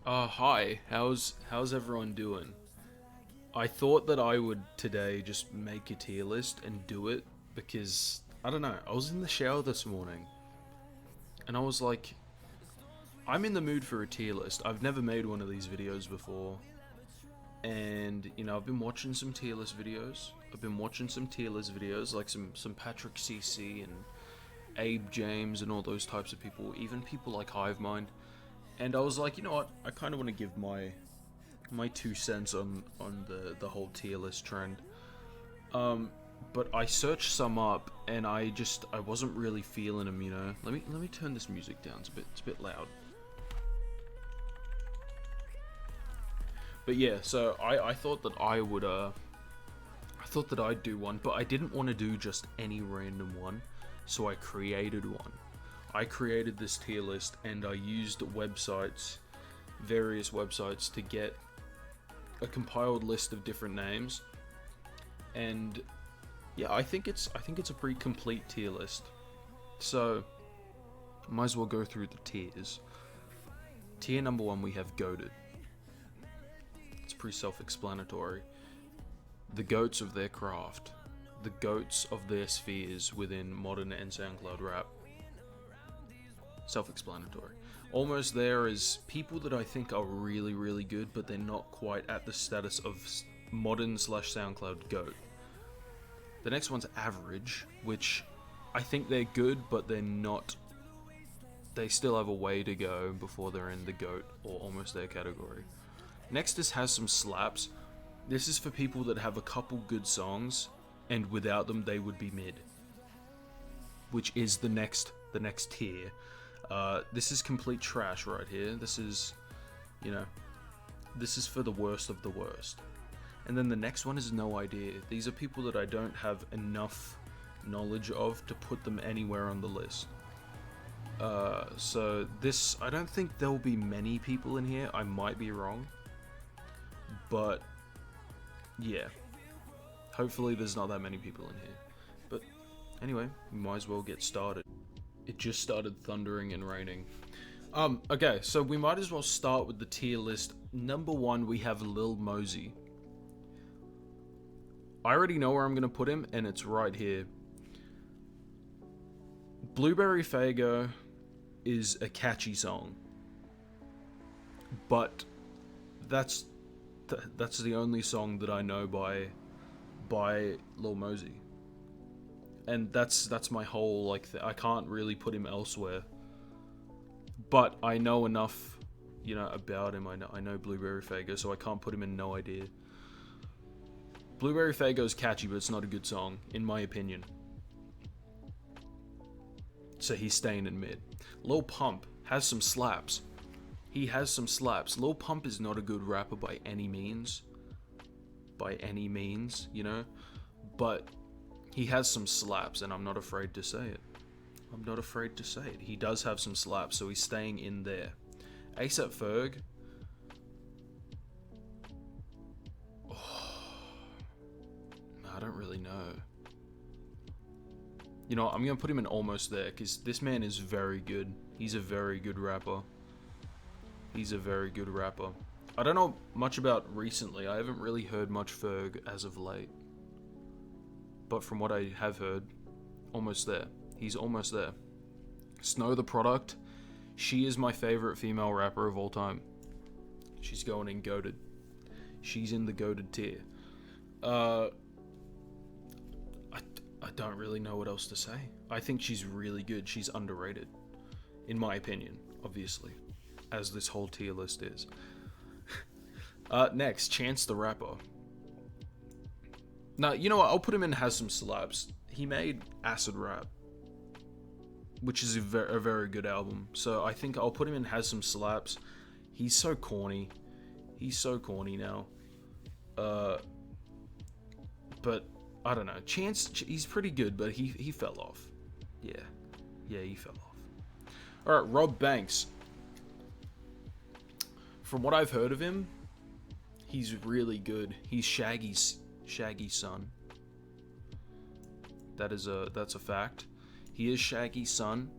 Hi. How's everyone doing? I thought that I would today just make a tier list and do it because I don't know. I was in the shower this morning and I was like, I'm in the mood for a tier list. I've never made one of these videos before, and I've been watching some tier list videos. I've been watching some tier list videos like some Patrick CC and Abe James and all those types of people, even people like Hivemind. And I was like, you know what? I kind of want to give my 2 cents on the whole tier list trend. But I searched some up and I wasn't really feeling them. Let me turn this music down. It's a bit loud. But yeah, so I thought that I thought that I'd do one, but I didn't want to do just any random one, so I created one. I created this tier list and I used various websites to get a compiled list of different names. And yeah, I think it's a pretty complete tier list. So might as well go through the tiers. Tier number one, we have goated. It's pretty self-explanatory. The goats of their craft, the goats of their spheres within modern and SoundCloud rap. Self-explanatory. Almost there is people that I think are really, really good, but they're not quite at the status of modern slash SoundCloud goat. The next one's average, which I think they're good, but they're not. They still have a way to go before they're in the goat or almost their category. Next is has some slaps. This is for people that have a couple good songs, and without them they would be mid, which is the next tier. This is complete trash right here. This is for the worst of the worst. And then the next one is no idea. These are people that I don't have enough knowledge of to put them anywhere on the list. So this, I don't think there will be many people in here. I might be wrong. But, yeah. Hopefully there's not that many people in here. But, anyway, we might as well get started. It just started thundering and raining. Okay, so we might as well start with the tier list. Number one, we have Lil Mosey. I already know where I'm going to put him, and it's right here. Blueberry Faygo is a catchy song, but that's the only song that I know by Lil Mosey, and that's my whole I can't really put him elsewhere. But I know enough, about him. I know Blueberry Faygo, so I can't put him in No Idea. Blueberry Faygo is catchy, but it's not a good song, in my opinion. So he's staying in mid. Lil Pump has some slaps. He has some slaps. Lil Pump is not a good rapper by any means. But he has some slaps, and I'm not afraid to say it. He does have some slaps, so he's staying in there. ASAP Ferg. I don't really know. I'm going to put him in almost there, because this man is very good. He's a very good rapper. I don't know much about recently. I haven't really heard much Ferg as of late. But from what I have heard, almost there. He's almost there. Snow the Product. She is my favorite female rapper of all time. She's going in goated. She's in the goated tier. I don't really know what else to say. I think she's really good. She's underrated, in my opinion, obviously, as this whole tier list is. Next, Chance the Rapper. Now, you know what? I'll put him in Has Some Slaps. He made Acid Rap, which is a very good album. So I think I'll put him in Has Some Slaps. He's so corny. He's so corny now. But I don't know. Chance, he's pretty good, but he fell off. Yeah, he fell off. All right, Rob Banks. From what I've heard of him, he's really good. He's Shaggy's son. That's a fact. He is Shaggy's son.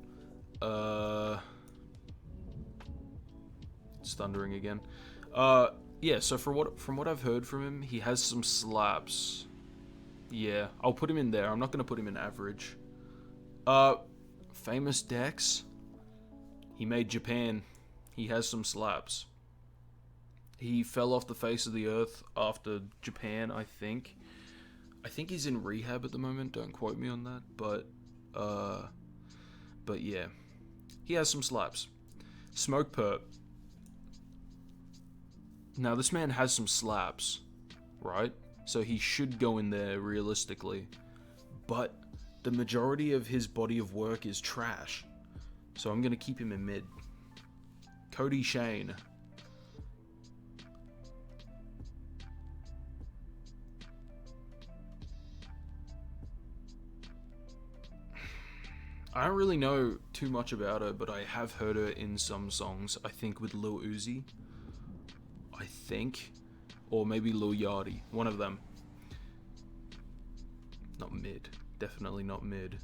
It's thundering again. Yeah. So from what I've heard from him, he has some slaps. Yeah, I'll put him in there. I'm not gonna put him in average. Famous Dex. He made Japan. He has some slaps. He fell off the face of the earth after Japan, I think. I think he's in rehab at the moment. Don't quote me on that, but yeah, he has some slaps. Smoke Perp. Now this man has some slaps, right? So he should go in there realistically, but the majority of his body of work is trash. So I'm gonna keep him in mid. Cody Shane. I don't really know too much about her, but I have heard her in some songs. I think with Lil Uzi. I think. Or maybe Lil Yachty. One of them. Not mid. Definitely not mid.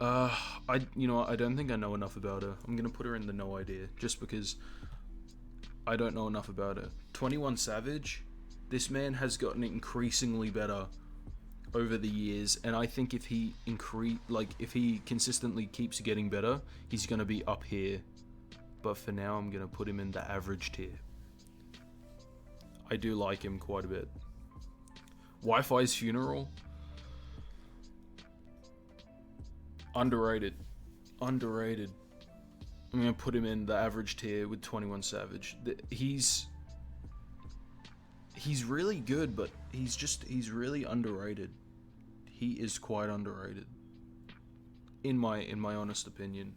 I don't think I know enough about her. I'm gonna put her in the no idea, just because I don't know enough about her. 21 Savage. This man has gotten increasingly better over the years, and I think if he consistently keeps getting better, he's gonna be up here. But for now, I'm gonna put him in the average tier. I do like him quite a bit. Wi-Fi's Funeral. Underrated. I'm gonna put him in the average tier with 21 Savage. He's really good, but he's really underrated. He is quite underrated, in my honest opinion.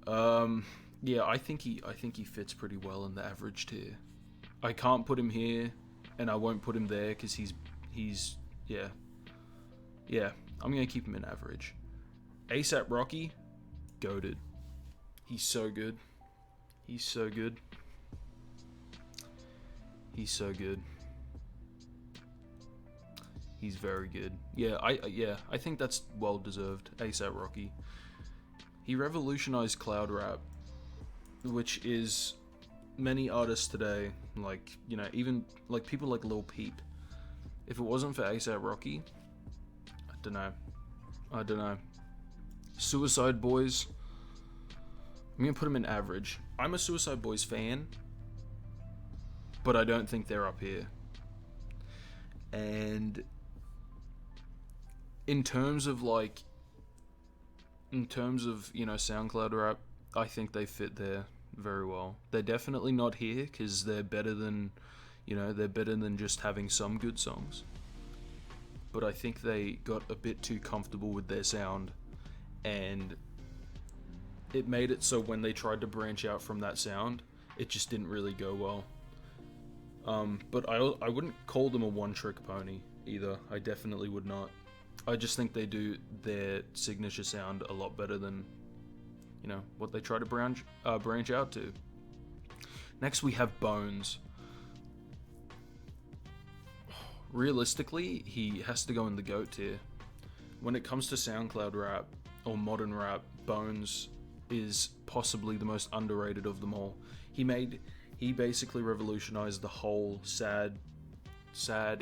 Yeah, I think he fits pretty well in the average tier. I can't put him here, and I won't put him there because he's yeah. I'm gonna keep him in average. ASAP Rocky, goated. He's so good. He's so good. He's very good. Yeah, I think that's well deserved. ASAP Rocky. He revolutionized cloud rap, which is many artists today, like, even like people like Lil Peep. If it wasn't for ASAP Rocky, I don't know. Suicide Boys. I'm gonna put them in average. I'm a Suicide Boys fan, but I don't think they're up here. And in terms of SoundCloud rap, I think they fit there very well. They're definitely not here because they're better than just having some good songs. But I think they got a bit too comfortable with their sound, and it made it so when they tried to branch out from that sound, it just didn't really go well. But I wouldn't call them a one-trick pony either. I definitely would not. I just think they do their signature sound a lot better than, what they try to branch out to. Next we have Bones. Realistically, he has to go in the GOAT tier. When it comes to SoundCloud rap or modern rap, Bones is possibly the most underrated of them all. He basically revolutionized the whole sad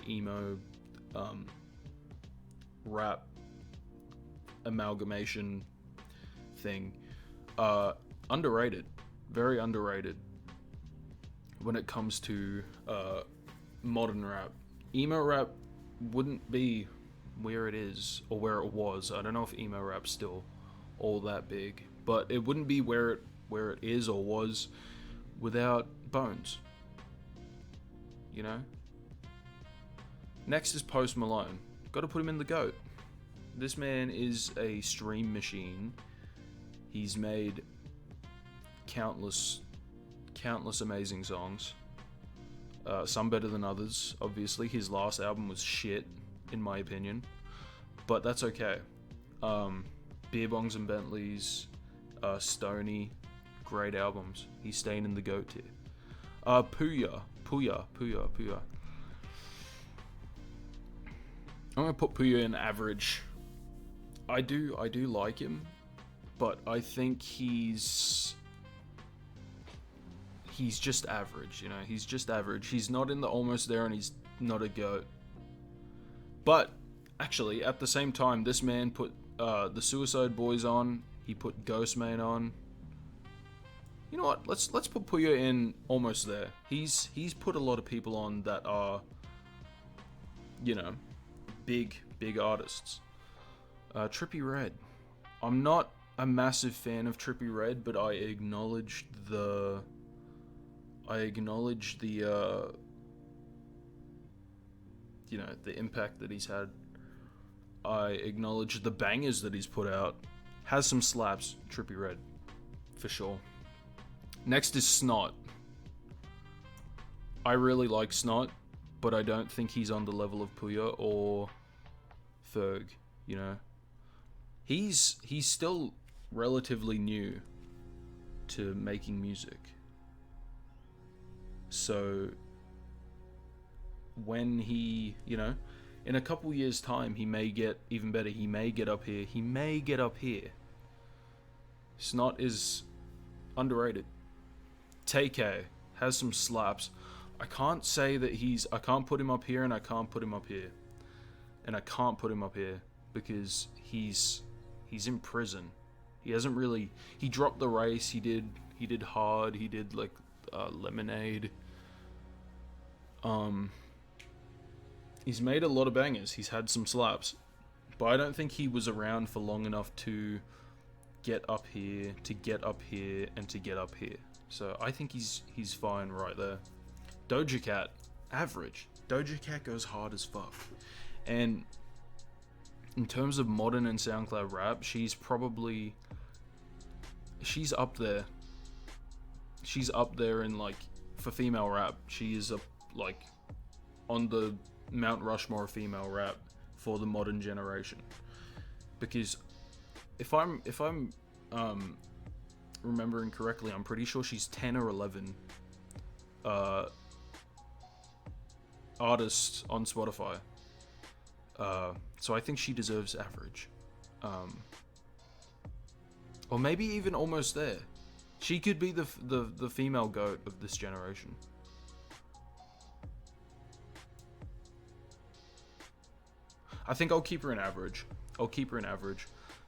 emo rap amalgamation thing. Underrated, very underrated when it comes to modern rap. Emo rap wouldn't be where it is or where it was. I don't know if emo rap's still all that big, but it wouldn't be where it is or was without Bones. Next is Post Malone. Got to put him in the GOAT. This man is a stream machine. He's made countless amazing songs. Some better than others, obviously. His last album was shit, in my opinion. But that's okay. Beer Bongs and Bentleys, Stoney, great albums. He's staying in the GOAT tier. Puya. I'm gonna put Puya in average. I do like him, but I think he's he's just average, you know. He's just average. He's not in the almost there, and he's not a GOAT. But actually, at the same time, this man put the Suicide Boys on. He put Ghostman on. You know what? Let's put Puyo in almost there. He's put a lot of people on that are, you know, big artists. Trippie Redd. I'm not a massive fan of Trippie Redd, but I acknowledge the you know, the impact that he's had. I acknowledge the bangers that he's put out. Has some slaps, Trippie Redd, for sure. Next is Snot. I really like Snot, but I don't think he's on the level of Puyo or Ferg, you know. He's still relatively new to making music. So when he, you know, in a couple years' time, he may get even better. He may get up here. He may get up here. Snot is underrated. TK has some slaps. I can't say that I can't put him up here, and I can't put him up here. And I can't put him up here because he's in prison. He hasn't really, he dropped the race. He did Hard. He did like Lemonade. He's made a lot of bangers. He's had some slaps, but I don't think he was around for long enough to get up here, and to get up here. So I think he's fine right there. Doja Cat, average. Doja Cat goes hard as fuck. And in terms of modern and SoundCloud rap, she's up there. She's up there in, like, for female rap. She is like on the Mount Rushmore of female rap for the modern generation. Because if I'm remembering correctly, I'm pretty sure she's 10 or 11 artists on Spotify. So I think she deserves average. Or maybe even almost there. She could be the female GOAT of this generation. I think I'll keep her in average.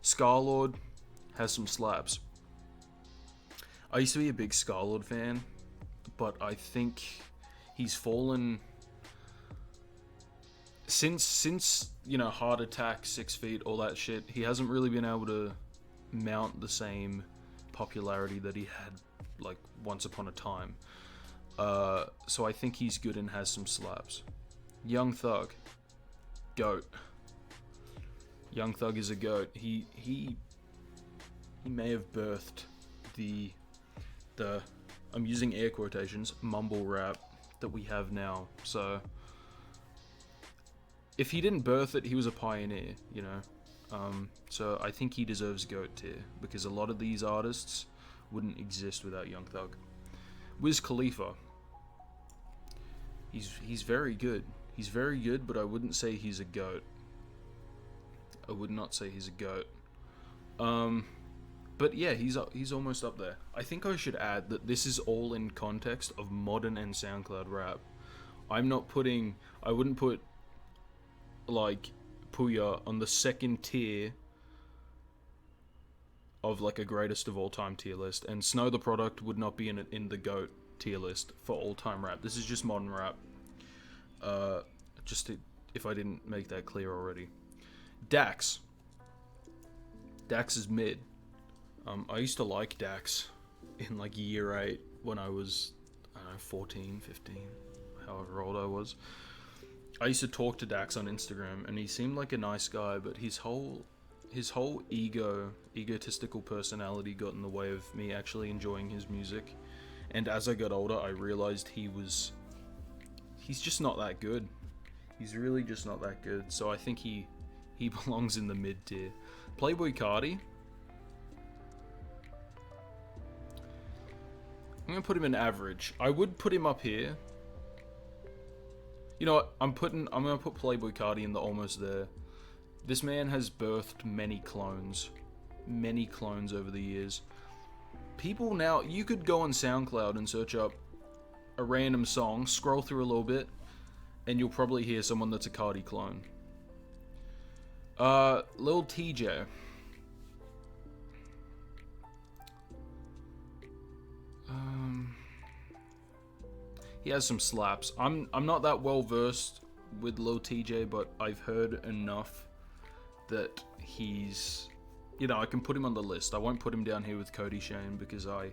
Scarlord has some slaps. I used to be a big Scarlord fan, but I think he's fallen since you know, Heart Attack, 6 Feet, all that shit. He hasn't really been able to mount the same popularity that he had like once upon a time. So I think he's good and has some slaps. Young Thug, GOAT. Young Thug is a GOAT. He may have birthed the I'm using air quotations, mumble rap that we have now. So if he didn't birth it, he was a pioneer, you know. So I think he deserves GOAT tier because a lot of these artists wouldn't exist without Young Thug. Wiz Khalifa, he's very good. He's very good, but I wouldn't say he's a GOAT. I would not say he's a GOAT. But yeah, he's almost up there. I think I should add that this is all in context of modern and SoundCloud rap. I wouldn't put like Puya on the second tier of like a greatest of all time tier list, and Snow the Product would not be in the GOAT tier list for all time rap. This is just modern rap. If I didn't make that clear already. Dax is mid. I used to like Dax in like year 8 when I was, I don't know, 14, 15, however old I was. I used to talk to Dax on Instagram, and he seemed like a nice guy, but his whole egotistical personality got in the way of me actually enjoying his music. And as I got older, I realized he's just not that good. He's really just not that good. So I think he belongs in the mid tier. Playboi Carti, I'm gonna put him in average. I would put him up here. You know what? I'm gonna put Playboi Carti in the almost there. This man has birthed many clones over the years. people now, you could go on SoundCloud and search up a random song, scroll through a little bit, and you'll probably hear someone that's a Cardi clone. Lil TJ. He has some slaps. I'm not that well versed with Lil TJ, but I've heard enough that he's, you know, I can put him on the list. I won't put him down here with Cody Shane because I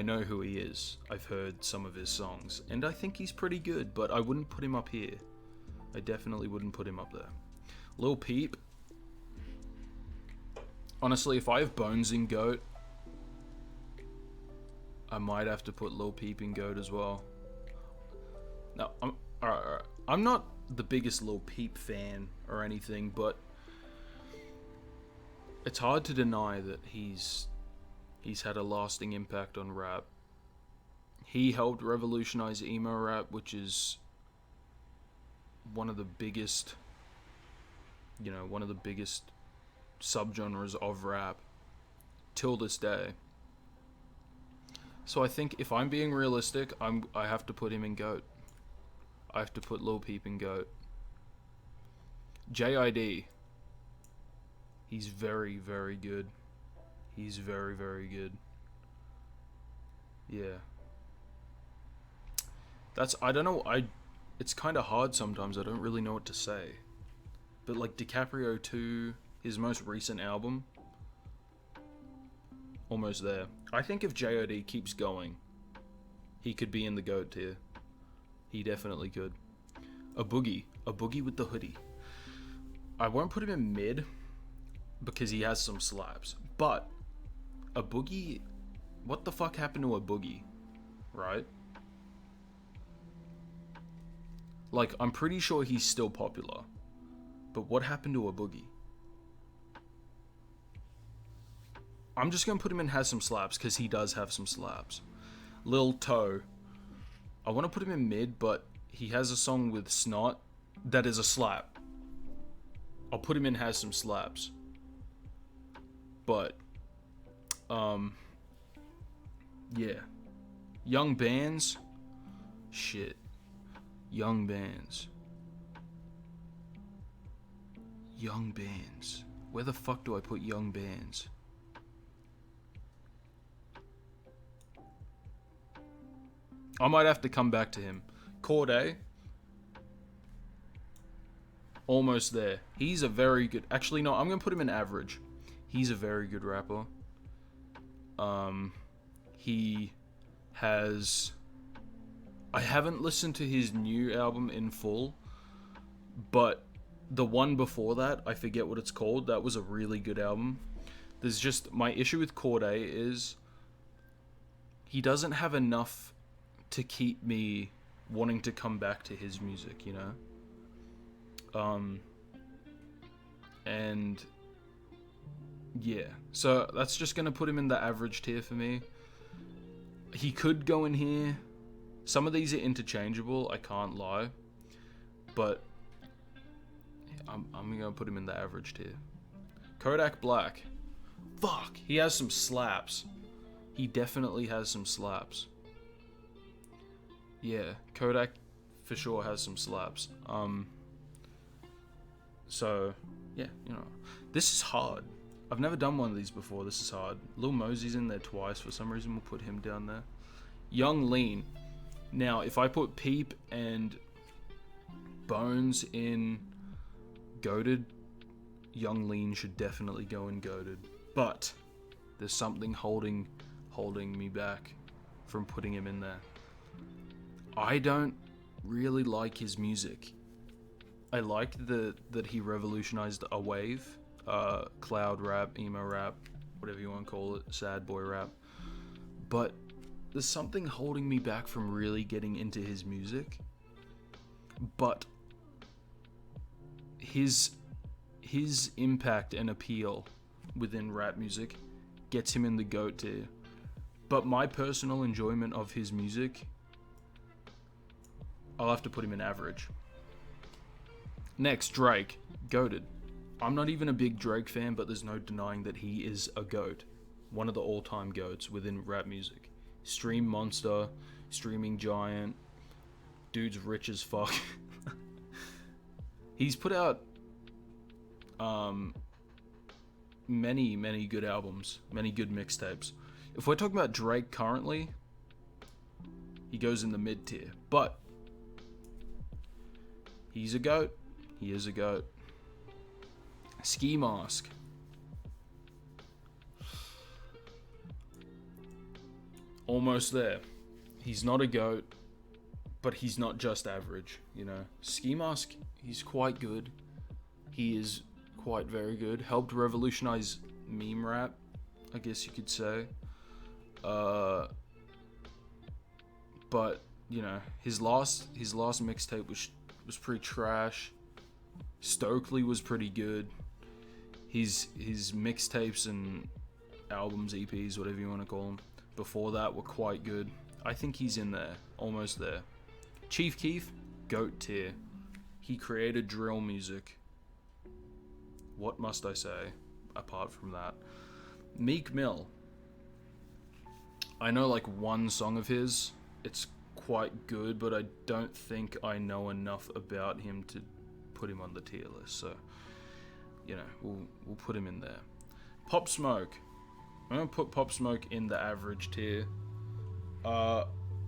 know who he is. I've heard some of his songs, and I think he's pretty good, but I wouldn't put him up here. I definitely wouldn't put him up there. Lil Peep. Honestly, if I have Bones in GOAT, I might have to put Lil Peep in GOAT as well. No, alright. I'm not the biggest Lil Peep fan or anything, but it's hard to deny that he's had a lasting impact on rap. He helped revolutionize emo rap, which is one of the biggest, you know, one of the biggest subgenres of rap till this day. So I think if I'm being realistic, I have to put him in GOAT. I have to put Lil Peep in GOAT. JID. He's very, very good. He's very, very good. Yeah. I don't know, it's kind of hard sometimes. I don't really know what to say. But like DiCaprio 2, his most recent album, almost there. I think if JID keeps going, he could be in the GOAT tier. He definitely could. A Boogie with the hoodie. I won't put him in mid because he has some slaps. But A Boogie, what the fuck happened to A Boogie? Right? Like, I'm pretty sure he's still popular. But what happened to A Boogie? I'm just gonna put him in has some slaps because he does have some slaps. Lil Toe. I want to put him in mid, but he has a song with Snot that is a slap. I'll put him in has some slaps. But, yeah. Young bands. Shit. Young bands. Young bands. Where the fuck do I put young bands? I might have to come back to him. Corday. Almost there. He's a very good... Actually, no, I'm going to put him in average. He's a very good rapper. He has... I haven't listened to his new album in full, but the one before that, I forget what it's called, that was a really good album. There's just... My issue with Corday is he doesn't have enough to keep me wanting to come back to his music, you know? And yeah, so that's just gonna put him in the average tier for me. He could go in here. Some of these are interchangeable, I can't lie, but I'm gonna put him in the average tier. Kodak Black. Fuck, he has some slaps. He definitely has some slaps. Yeah, Kodak for sure has some slaps. So, yeah, you know. This is hard. I've never done one of these before. This is hard. Lil Mosey's in there twice. For some reason, we'll put him down there. Young Lean. Now, if I put Peep and Bones in Goated, Young Lean should definitely go in Goated. But there's something holding me back from putting him in there. I don't really like his music. I liked that he revolutionized a wave, cloud rap, emo rap, whatever you want to call it, sad boy rap. But there's something holding me back from really getting into his music. But his impact and appeal within rap music gets him in the GOAT tier. But my personal enjoyment of his music, I'll have to put him in average. Next, Drake. Goated. I'm not even a big Drake fan, but there's no denying that he is a GOAT. one of the all-time goats within rap music. Stream monster, streaming giant, dude's rich as fuck. He's put out many good albums, many good mixtapes. If we're talking about Drake currently, he goes in the mid tier, but he's a goat. He is a goat. Ski Mask. Almost there. He's not a goat, but he's not just average, you know. Ski Mask, he's quite good. He is quite very good. Helped revolutionize meme rap, I guess you could say. But you know, his last mixtape was pretty trash. Stokely was pretty good. His mixtapes and albums, EPs, whatever you want to call them, before that were quite good. I think he's in there, almost there. Chief Keef, GOAT tier. He created drill music. What must I say apart from that? Meek Mill. I know like one song of his. It's quite good, but I don't think I know enough about him to put him on the tier list. So, you know, we'll put him in there. Pop Smoke. I'm gonna put Pop Smoke in the average tier.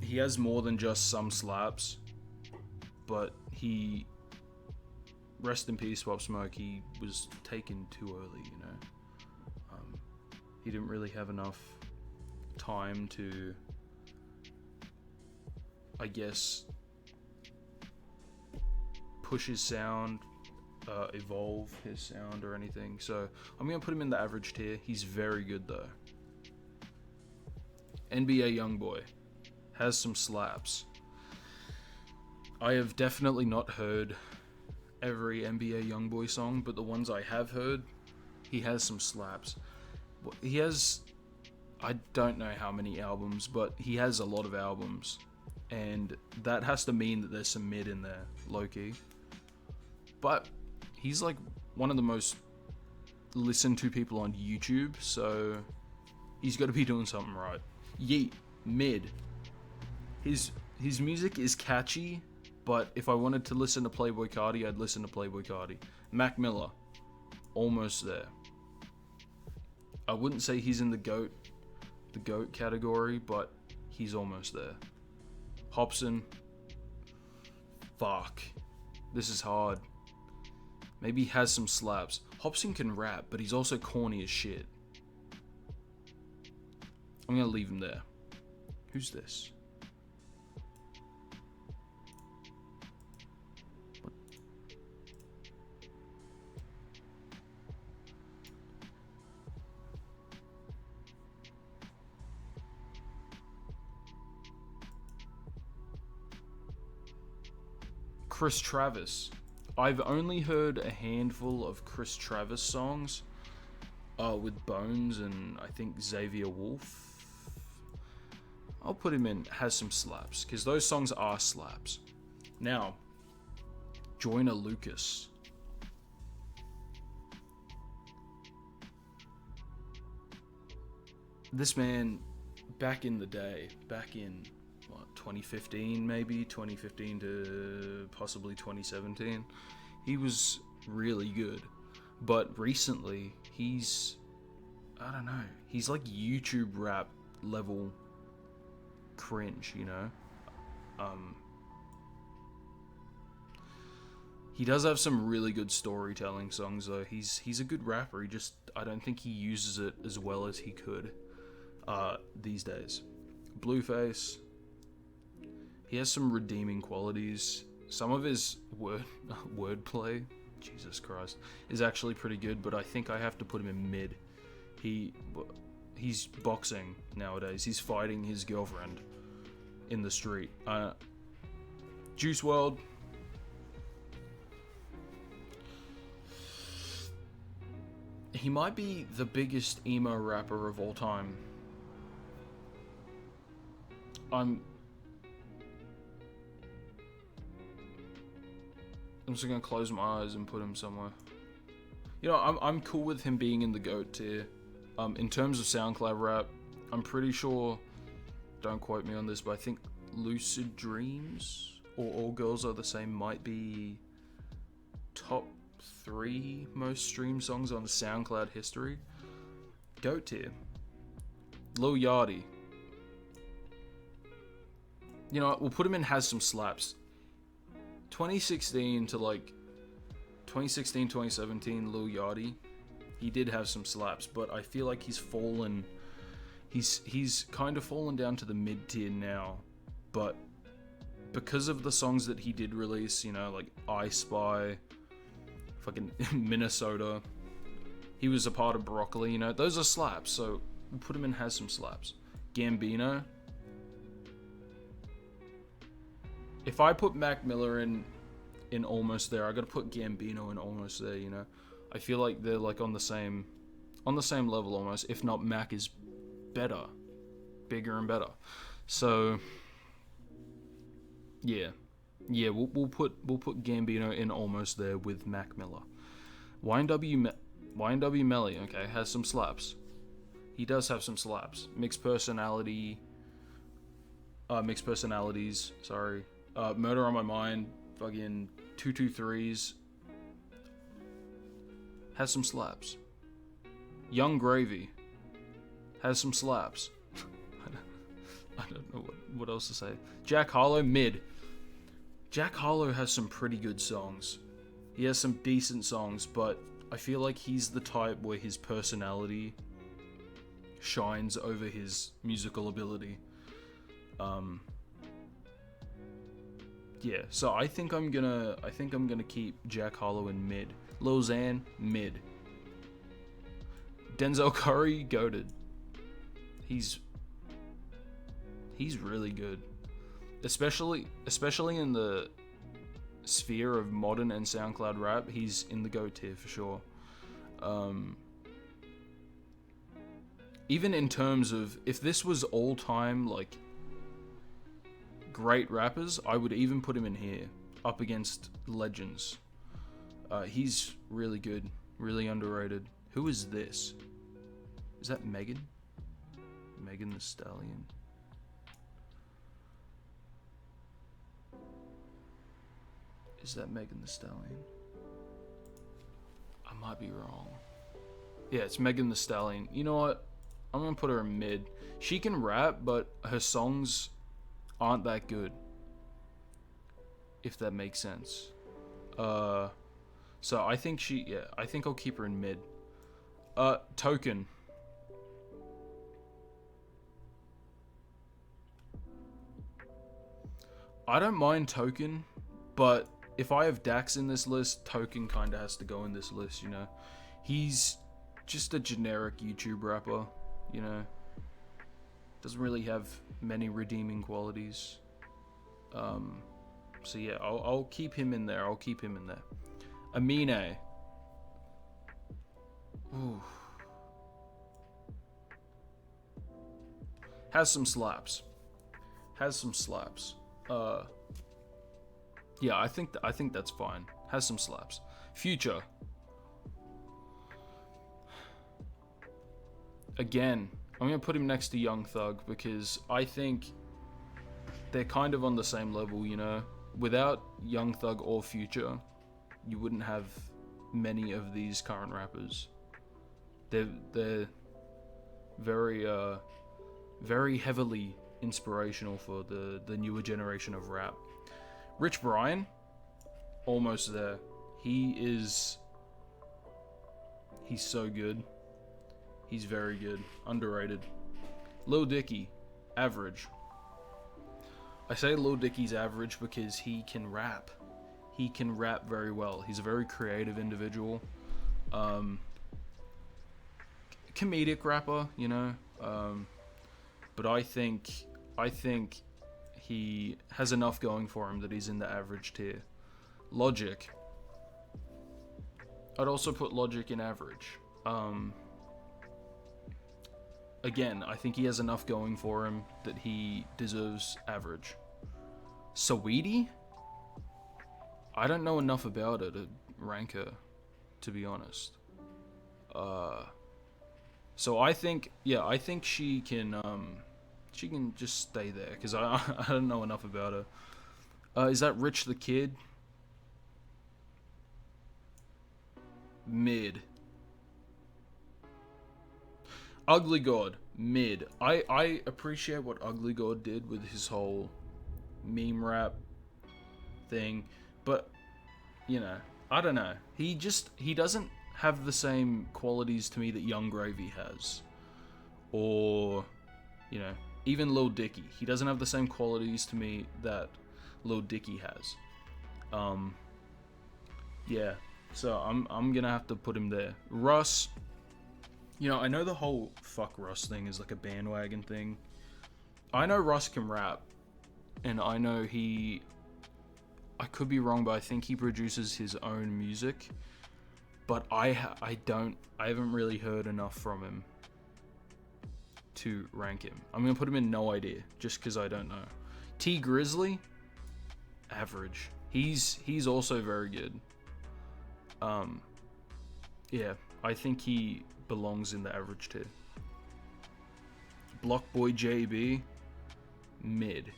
He has more than just some slaps, but rest in peace, Pop Smoke. He was taken too early, you know. He didn't really have enough time to, I guess, push his sound, evolve his sound or anything. So I'm gonna put him in the average tier. He's very good though. NBA Youngboy has some slaps. I have definitely not heard every NBA Youngboy song, but the ones I have heard, he has some slaps. He has, I don't know how many albums, but he has a lot of albums, and that has to mean that there's some mid in there, low-key. But he's like one of the most listened to people on YouTube, so he's got to be doing something right. Yeet, mid. His music is catchy, but if I wanted to listen to Playboi Carti, I'd listen to Playboi Carti. Mac Miller, almost there. I wouldn't say he's in the GOAT category, but he's almost there. Hopsin, fuck. This is hard. Maybe he has some slaps. Hopsin can rap, but he's also corny as shit. I'm gonna leave him there. Who's this? What? Chris Travis. I've only heard a handful of Chris Travis songs with Bones and I think Xavier Wolf. I'll put him in, has some slaps, because those songs are slaps. Now, Joyner Lucas. This man, back in the day, back in, 2015 maybe, 2015 to possibly 2017, he was really good. But recently, he's like YouTube rap level cringe, you know? He does have some really good storytelling songs though. He's a good rapper. I don't think he uses it as well as he could these days. Blueface, he has some redeeming qualities. Some of his wordplay, Jesus Christ, is actually pretty good, but I think I have to put him in mid. He's boxing nowadays. He's fighting his girlfriend in the street. Juice WRLD. He might be the biggest emo rapper of all time. I'm just gonna close my eyes and put him somewhere. You know, I'm cool with him being in the GOAT tier. In terms of SoundCloud rap, I'm pretty sure, don't quote me on this, but I think Lucid Dreams or All Girls Are the Same might be top 3 most streamed songs on SoundCloud history. Goat tier. Lil Yachty. You know what, we'll put him in Has Some Slaps. 2016 to like 2016, 2017, Lil Yachty, he did have some slaps, but I feel like he's fallen. He's kind of fallen down to the mid tier now, but because of the songs that he did release, you know, like I Spy, fucking Minnesota, he was a part of Broccoli, you know, those are slaps, so we'll put him in Has Some Slaps. Gambino. If I put Mac Miller in Almost There, I gotta put Gambino in Almost There, you know. I feel like they're like on the same level almost, if not Mac is better, bigger and better. So yeah, we'll put Gambino in Almost There with Mac Miller. YNW Melly, okay, has some slaps. He does have some slaps. Mixed personalities, sorry. Murder on My Mind, fucking 223s, has some slaps. Young Gravy has some slaps. I don't know what else to say. Jack Harlow, mid. Jack Harlow has some pretty good songs. He has some decent songs, but I feel like he's the type where his personality shines over his musical ability. Yeah, so I think I'm gonna keep Jack Harlow in mid. Lil Xan, mid. Denzel Curry, goated. He's really good, especially in the sphere of modern and SoundCloud rap. He's in the GOAT tier for sure. Even in terms of, if this was all time like great rappers, I would even put him in here, up against legends. He's really good, really underrated. Who is this? Is that Megan? Megan Thee Stallion? Is that Megan Thee Stallion? I might be wrong. Yeah, it's Megan Thee Stallion. You know what? I'm gonna put her in mid. She can rap, but her songs aren't that good, if that makes sense. So I think I think I'll keep her in mid. Token. I don't mind Token, but if I have Dax in this list, Token kind of has to go in this list, you know. He's just a generic YouTube rapper, you know. Doesn't really have many redeeming qualities. So yeah, I'll keep him in there. Amine. Ooh. Has some slaps. Yeah, I think that's fine. Has some slaps. Future. Again, I'm gonna put him next to Young Thug because I think they're kind of on the same level, you know. Without Young Thug or Future, you wouldn't have many of these current rappers. They're very very heavily inspirational for the newer generation of rap. Rich Brian, almost there. He's so good. He's very good. Underrated. Lil Dicky, average. I say Lil Dicky's average because he can rap. He can rap very well. He's a very creative individual. Comedic rapper, you know. But I think he has enough going for him that he's in the average tier. Logic. I'd also put Logic in average. Again, I think he has enough going for him that he deserves average. Saweetie? I don't know enough about her to rank her, to be honest. So I think she can just stay there because I don't know enough about her. Is that Rich the Kid? Mid. Ugly God, mid. I appreciate what Ugly God did with his whole meme rap thing, but you know, I don't know. He doesn't have the same qualities to me that Young Gravy has, or you know, even Lil Dicky. He doesn't have the same qualities to me that Lil Dicky has. Yeah. So I'm gonna have to put him there. Russ, you know, I know the whole fuck Russ thing is like a bandwagon thing. I know Russ can rap, and I know I could be wrong, but I think he produces his own music. But I haven't really heard enough from him to rank him. I'm gonna put him in no idea, just because I don't know. T Grizzly, average. He's also very good. Yeah, I think he belongs in the average tier. Block Boy JB, mid.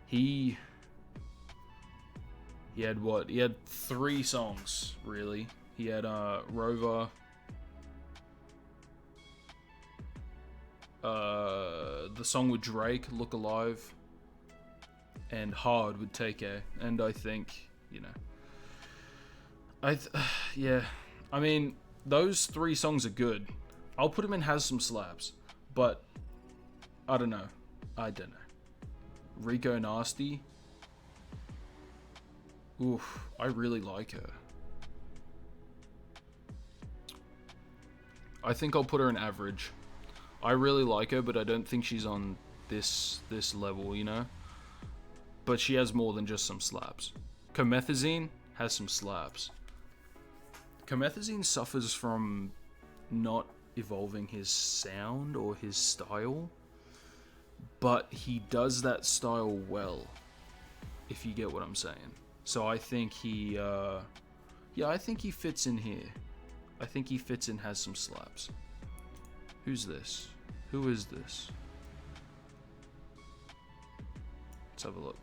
He had what? He had 3 songs, really. He had Rover, the song with Drake, Look Alive, and Hard with TK. And I think, you know, yeah, I mean, those 3 songs are good. I'll put him in Has Some Slaps, but I don't know. Rico Nasty. Oof, I really like her. I think I'll put her in average. I really like her, but I don't think she's on this level, you know? But she has more than just some slaps. Comethazine has some slaps. Comethazine suffers from not evolving his sound or his style, but he does that style well, if you get what I'm saying. So I think I think he fits in here. I think he fits in Has Some Slaps. Who's this? Who is this? Let's have a look.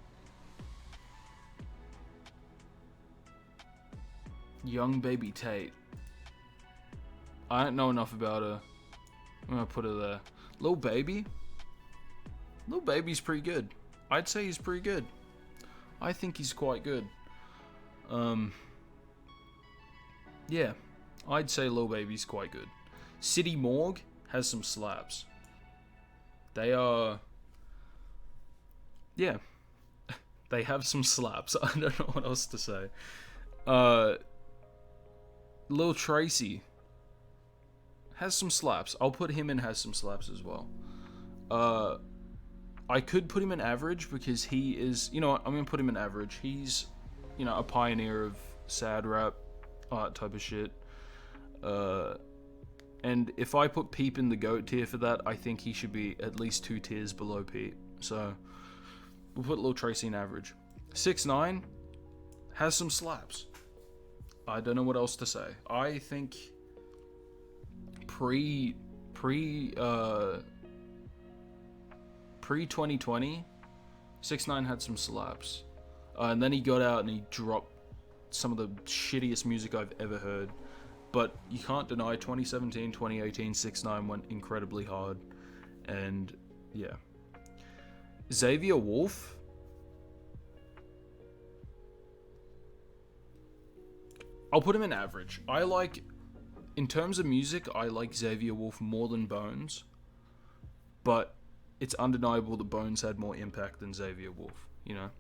Young Baby Tate. I don't know enough about her. I'm gonna put her there. Lil Baby. Lil Baby's pretty good. I'd say he's pretty good. I think he's quite good. Yeah, I'd say Lil Baby's quite good. City Morgue has some slaps. They are... Yeah. They have some slaps. I don't know what else to say. Lil Tracy has some slaps. I'll put him in Has Some Slaps as well. I could put him in average because he is... You know what? I'm going to put him in average. He's, you know, a pioneer of sad rap, type of shit. And if I put Peep in the GOAT tier for that, I think he should be at least 2 tiers below Peep. So, we'll put Lil Tracy in average. 6ix9ine has some slaps. I don't know what else to say. I think pre 2020, 6ix9ine had some slaps. And then he got out and he dropped some of the shittiest music I've ever heard. But you can't deny 2017, 2018, 6ix9ine went incredibly hard. And yeah. Xavier Wolf. I'll put him in average. In terms of music, I like Xavier Wolf more than Bones. But it's undeniable that Bones had more impact than Xavier Wolf, you know?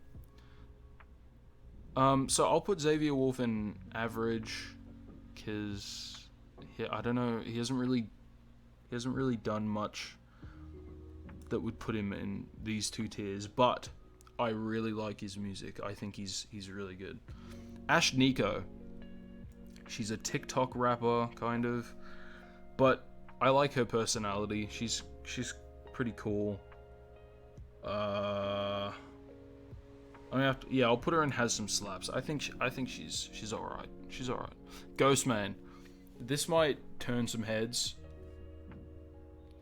So I'll put Xavier Wolf in average, because I don't know, he hasn't really done much that would put him in these 2 tiers, but I really like his music. I think he's really good. Ash Nico. She's a TikTok rapper, kind of, but I like her personality. She's pretty cool. I'll put her in Has Some Slaps. I think she's alright. She's alright. Ghostman. This might turn some heads,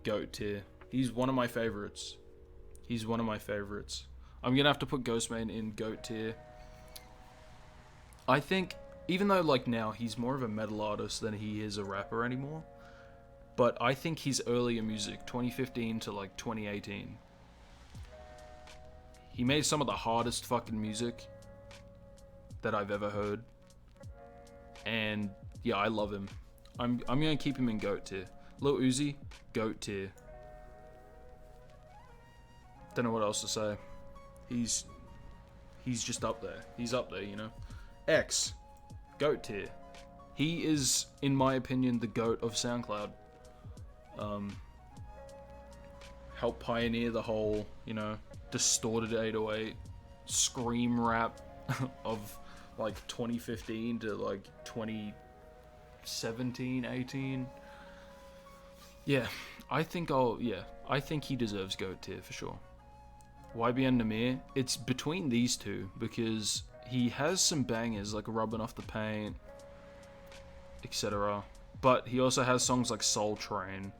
GOAT tier. He's one of my favorites. I'm gonna have to put Ghostman in GOAT tier. I think, even though like now he's more of a metal artist than he is a rapper anymore, but I think his earlier music, 2015 to like 2018, he made some of the hardest fucking music that I've ever heard. And yeah, I love him. I'm gonna keep him in GOAT tier. Lil Uzi, GOAT tier. Don't know what else to say. He's just up there. He's up there, you know. X, GOAT tier. He is, in my opinion, the GOAT of SoundCloud. Helped pioneer the whole, you know, distorted 808 scream rap of like 2015 to like 2017, 18. Yeah, I think he deserves GOAT tier for sure. YBN Namir, it's between these two because he has some bangers like Rubbing Off the Paint, etc. But he also has songs like Soul Train.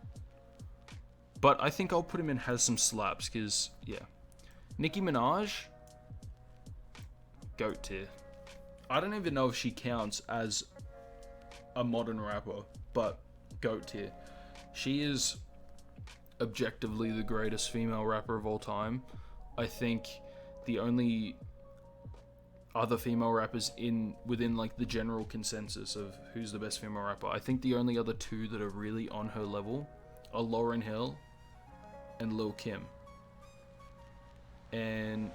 But I think I'll put him in Has Some Slaps because, yeah. Nicki Minaj, GOAT tier. I don't even know if she counts as a modern rapper, but GOAT tier. She is objectively the greatest female rapper of all time. I think the only other female rappers within like the general consensus of who's the best female rapper, I think the only other two that are really on her level are Lauryn Hill and Lil Kim. And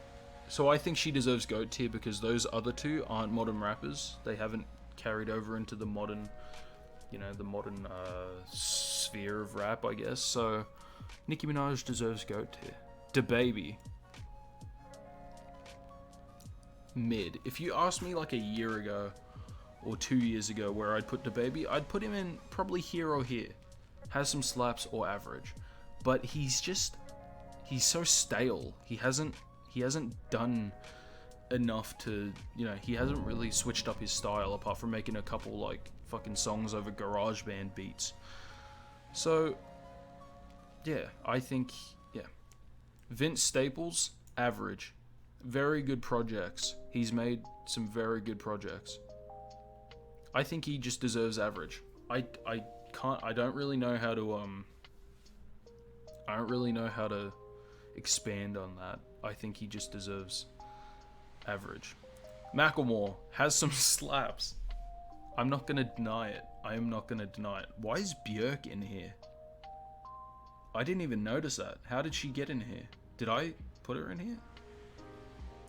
so I think she deserves GOAT tier because those other two aren't modern rappers. They haven't carried over into the modern, you know, the modern sphere of rap, I guess. So Nicki Minaj deserves GOAT tier. DaBaby, mid. If you asked me like a year ago or 2 years ago where I'd put DaBaby, I'd put him in probably here or here. Has Some Slaps or average. But he's so stale. He hasn't done enough to, you know, he hasn't really switched up his style apart from making a couple like fucking songs over GarageBand beats. So yeah, I think, yeah. Vince Staples, average. Very good projects. He's made some very good projects. I think he just deserves average. I don't really know how to expand on that. I think he just deserves average. Macklemore has some slaps. I'm not gonna deny it. I am not gonna deny it. Why is Björk in here? I didn't even notice that. How did she get in here? Did I put her in here?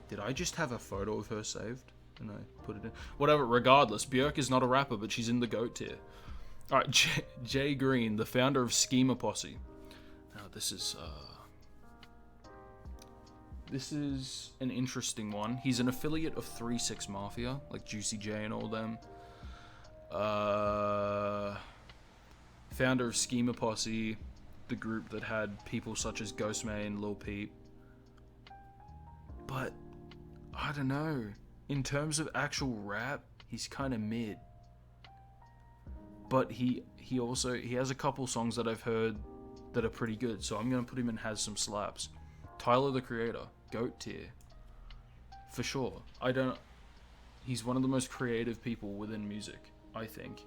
Did I just have a photo of her saved and I put it in? Whatever, regardless, Björk is not a rapper, but she's in the GOAT tier. Alright, Jay Green, the founder of Schema Posse. Now, this is an interesting one. He's an affiliate of 3-6 Mafia, like Juicy J and all them. Founder of Schema Posse, the group that had people such as Ghostman, Lil Peep. But I don't know. In terms of actual rap, he's kind of mid. But he has a couple songs that I've heard that are pretty good, so I'm gonna put him in Has Some Slaps. Tyler the Creator, GOAT tier. For sure. He's one of the most creative people within music, I think.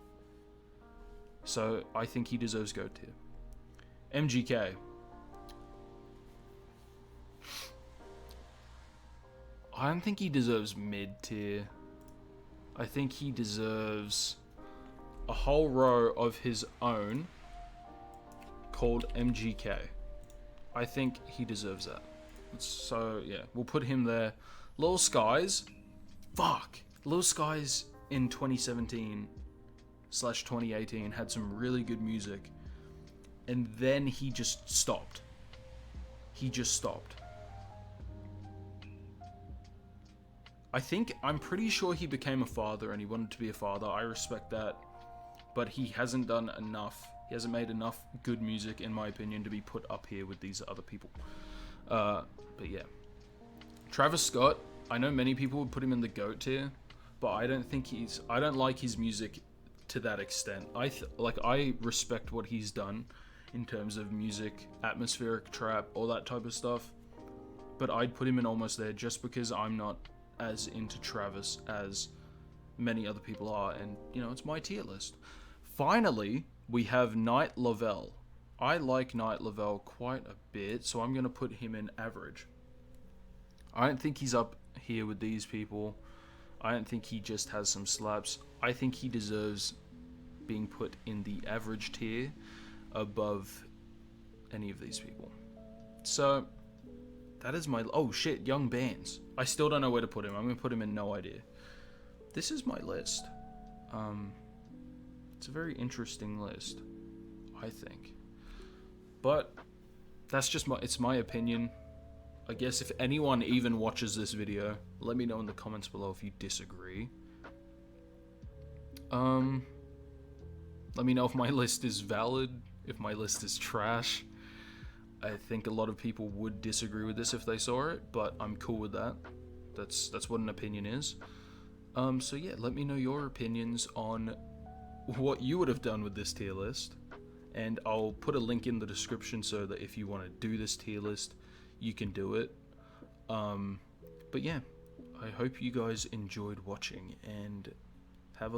So I think he deserves GOAT tier. MGK. I don't think he deserves mid tier. I think he deserves a whole row of his own called MGK. I think he deserves that. So yeah, we'll put him there. Lil Skies, Lil Skies in 2017/2018 had some really good music, and then he just stopped. I'm pretty sure he became a father and he wanted to be a father. I respect that. But he hasn't done enough. He hasn't made enough good music, in my opinion, to be put up here with these other people. But yeah. Travis Scott, I know many people would put him in the GOAT tier, but I don't like his music to that extent. I respect what he's done, in terms of music, atmospheric trap, all that type of stuff. But I'd put him in almost there just because I'm not as into Travis as many other people are, and you know, it's my tier list. Finally, we have Night Lovell. I like Night Lovell quite a bit, so I'm gonna put him in average. I don't think he's up here with these people. I don't think he just has some slaps. I think he deserves being put in the average tier above any of these people. So that is my... Oh shit, Young Bands. I still don't know where to put him. I'm going to put him in no idea. This is my list. It's a very interesting list, I think. But that's just it's my opinion. I guess if anyone even watches this video, let me know in the comments below if you disagree. Let me know if my list is valid, if my list is trash. I think a lot of people would disagree with this if they saw it, but I'm cool with that. That's what an opinion is. So yeah, let me know your opinions on what you would have done with this tier list, and I'll put a link in the description so that if you want to do this tier list, you can do it. But yeah, I hope you guys enjoyed watching, and have a